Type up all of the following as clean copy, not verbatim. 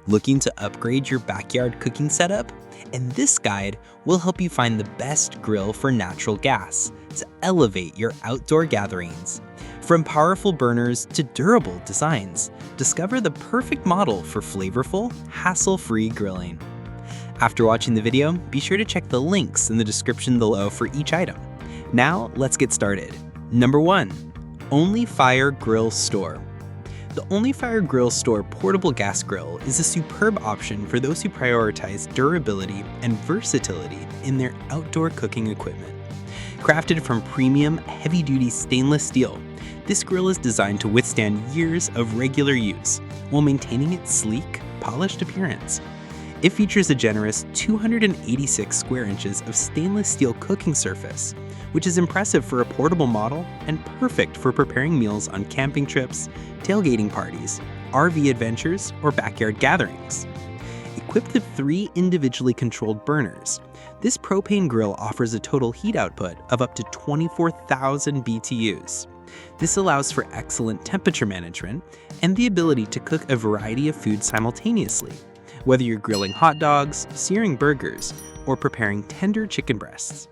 Looking to upgrade your backyard cooking setup? And this guide will help you find the best grill for natural gas to elevate your outdoor gatherings. From powerful burners to durable designs, discover the perfect model for flavorful, hassle-free grilling. After watching the video, be sure to check the links in the description below for each item. Now, let's get started. Number 1. ONLYFIRE Grill Store. The ONLYFIRE Grill Store portable gas grill is a superb option for those who prioritize durability and versatility in their outdoor cooking equipment. Crafted from premium, heavy-duty stainless steel, this grill is designed to withstand years of regular use while maintaining its sleek, polished appearance. It features a generous 286 square inches of stainless steel cooking surface, which is impressive for a portable model and perfect for preparing meals on camping trips, tailgating parties, RV adventures, or backyard gatherings. Equipped with 3 individually controlled burners, this propane grill offers a total heat output of up to 24,000 BTUs. This allows for excellent temperature management and the ability to cook a variety of foods simultaneously, whether you're grilling hot dogs, searing burgers, or preparing tender chicken breasts.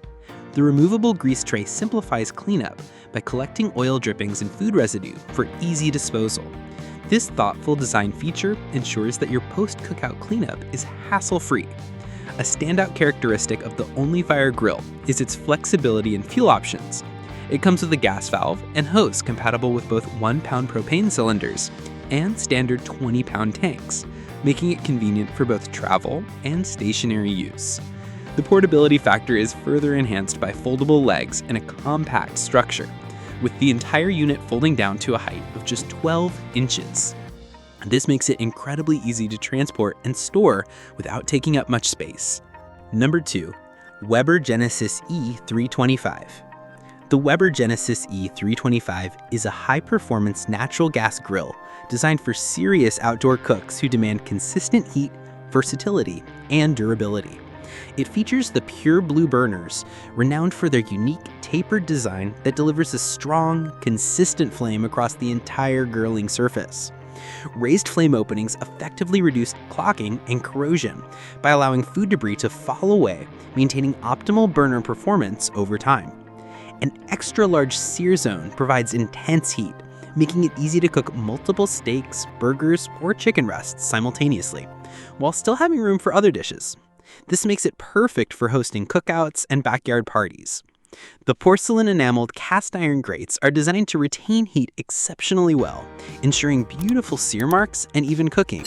The removable grease tray simplifies cleanup by collecting oil drippings and food residue for easy disposal. This thoughtful design feature ensures that your post-cookout cleanup is hassle-free. A standout characteristic of the ONLYFIRE grill is its flexibility and fuel options. It comes with a gas valve and hose compatible with both 1-pound propane cylinders and standard 20-pound tanks, making it convenient for both travel and stationary use. The portability factor is further enhanced by foldable legs and a compact structure, with the entire unit folding down to a height of just 12 inches. This makes it incredibly easy to transport and store without taking up much space. Number 2. Weber Genesis E325. The Weber Genesis E325 is a high-performance natural gas grill designed for serious outdoor cooks who demand consistent heat, versatility, and durability. It features the pure blue burners, renowned for their unique tapered design that delivers a strong, consistent flame across the entire grilling surface. Raised flame openings effectively reduce clogging and corrosion by allowing food debris to fall away, maintaining optimal burner performance over time. An extra-large sear zone provides intense heat, making it easy to cook multiple steaks, burgers, or chicken breasts simultaneously, while still having room for other dishes. This makes it perfect for hosting cookouts and backyard parties. The porcelain enameled cast iron grates are designed to retain heat exceptionally well, ensuring beautiful sear marks and even cooking.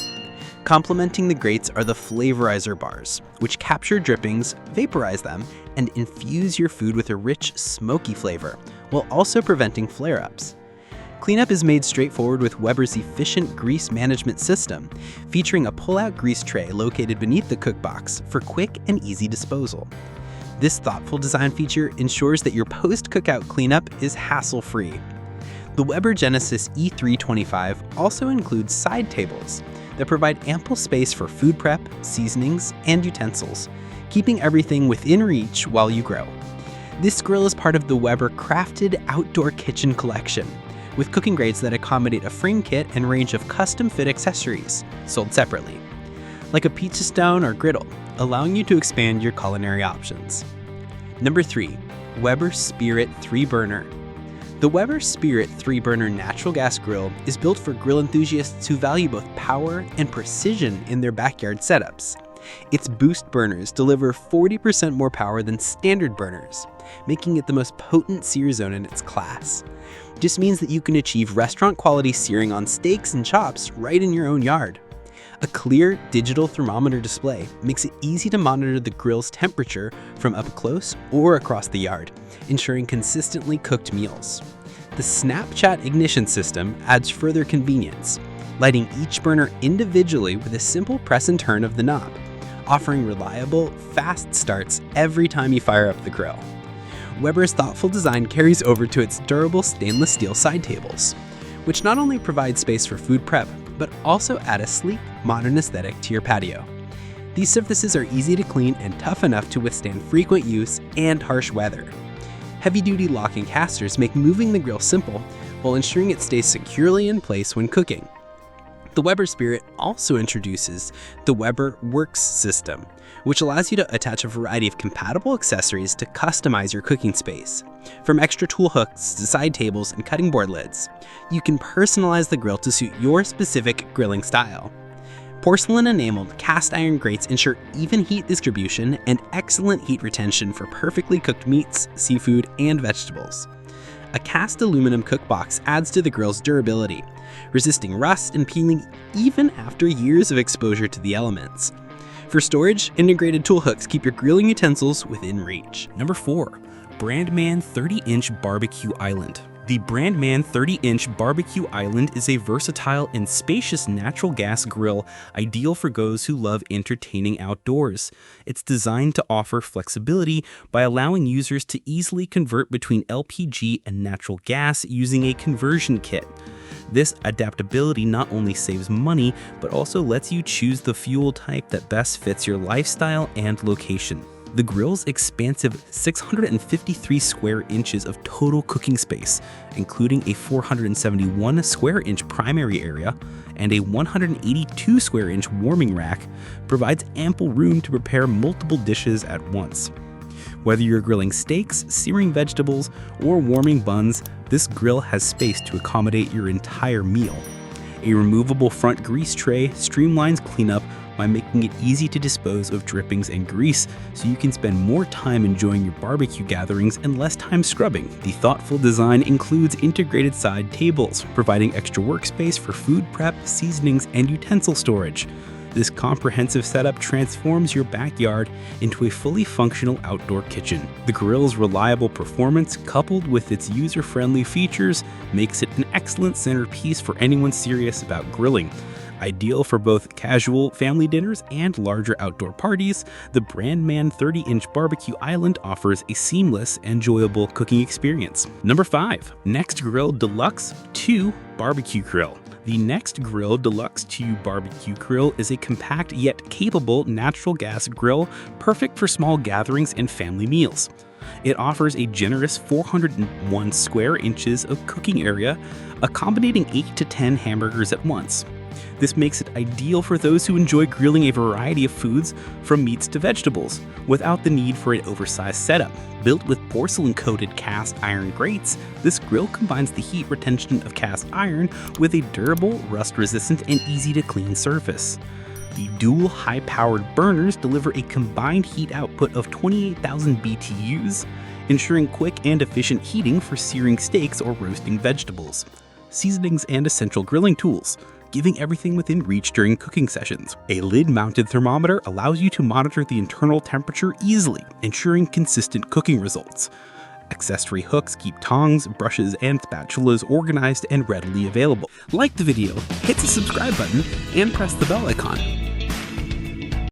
Complementing the grates are the flavorizer bars, which capture drippings, vaporize them, and infuse your food with a rich, smoky flavor, while also preventing flare-ups. Cleanup is made straightforward with Weber's efficient grease management system, featuring a pull-out grease tray located beneath the cookbox for quick and easy disposal. This thoughtful design feature ensures that your post-cookout cleanup is hassle-free. The Weber Genesis E325 also includes side tables that provide ample space for food prep, seasonings, and utensils, keeping everything within reach while you grill. This grill is part of the Weber Crafted Outdoor Kitchen Collection, with cooking grades that accommodate a frame kit and range of custom-fit accessories, sold separately, like a pizza stone or griddle, allowing you to expand your culinary options. Number 3. Weber Spirit 3-Burner. The Weber Spirit 3-Burner natural gas grill is built for grill enthusiasts who value both power and precision in their backyard setups. Its boost burners deliver 40% more power than standard burners, making it the most potent sear zone in its class. This means that you can achieve restaurant-quality searing on steaks and chops right in your own yard. A clear digital thermometer display makes it easy to monitor the grill's temperature from up close or across the yard, ensuring consistently cooked meals. The Snapchat ignition system adds further convenience, lighting each burner individually with a simple press and turn of the knob, offering reliable, fast starts every time you fire up the grill. Weber's thoughtful design carries over to its durable stainless steel side tables, which not only provide space for food prep, but also add a sleek, modern aesthetic to your patio. These surfaces are easy to clean and tough enough to withstand frequent use and harsh weather. Heavy-duty locking casters make moving the grill simple while ensuring it stays securely in place when cooking. The Weber Spirit also introduces the Weber Works system, which allows you to attach a variety of compatible accessories to customize your cooking space. From extra tool hooks to side tables and cutting board lids, you can personalize the grill to suit your specific grilling style. Porcelain-enameled cast iron grates ensure even heat distribution and excellent heat retention for perfectly cooked meats, seafood, and vegetables. A cast aluminum cookbox adds to the grill's durability, resisting rust and peeling even after years of exposure to the elements. For storage, integrated tool hooks keep your grilling utensils within reach. Number 4. Brandman 30-inch Barbecue Island. The Brandman 30-inch Barbecue Island is a versatile and spacious natural gas grill ideal for those who love entertaining outdoors. It's designed to offer flexibility by allowing users to easily convert between LPG and natural gas using a conversion kit. This adaptability not only saves money, but also lets you choose the fuel type that best fits your lifestyle and location. The grill's expansive 653 square inches of total cooking space, including a 471 square inch primary area and a 182 square inch warming rack, provides ample room to prepare multiple dishes at once. Whether you're grilling steaks, searing vegetables, or warming buns, this grill has space to accommodate your entire meal. A removable front grease tray streamlines cleanup by making it easy to dispose of drippings and grease, so you can spend more time enjoying your barbecue gatherings and less time scrubbing. The thoughtful design includes integrated side tables, providing extra workspace for food prep, seasonings, and utensil storage. This comprehensive setup transforms your backyard into a fully functional outdoor kitchen. The grill's reliable performance, coupled with its user-friendly features, makes it an excellent centerpiece for anyone serious about grilling. Ideal for both casual family dinners and larger outdoor parties, the Brandman 30-inch Barbecue Island offers a seamless, enjoyable cooking experience. Number 5. Nexgrill Deluxe 2 Barbecue Grill. The Nexgrill Deluxe 2 Barbecue Grill is a compact yet capable natural gas grill perfect for small gatherings and family meals. It offers a generous 401 square inches of cooking area, accommodating 8 to 10 hamburgers at once. This makes it ideal for those who enjoy grilling a variety of foods, from meats to vegetables, without the need for an oversized setup. Built with porcelain-coated cast iron grates, this grill combines the heat retention of cast iron with a durable, rust-resistant, and easy-to-clean surface. The dual high-powered burners deliver a combined heat output of 28,000 BTUs, ensuring quick and efficient heating for searing steaks or roasting vegetables. Seasonings and essential grilling tools, giving everything within reach during cooking sessions. A lid-mounted thermometer allows you to monitor the internal temperature easily, ensuring consistent cooking results. Accessory hooks keep tongs, brushes, and spatulas organized and readily available. Like the video, hit the subscribe button, and press the bell icon.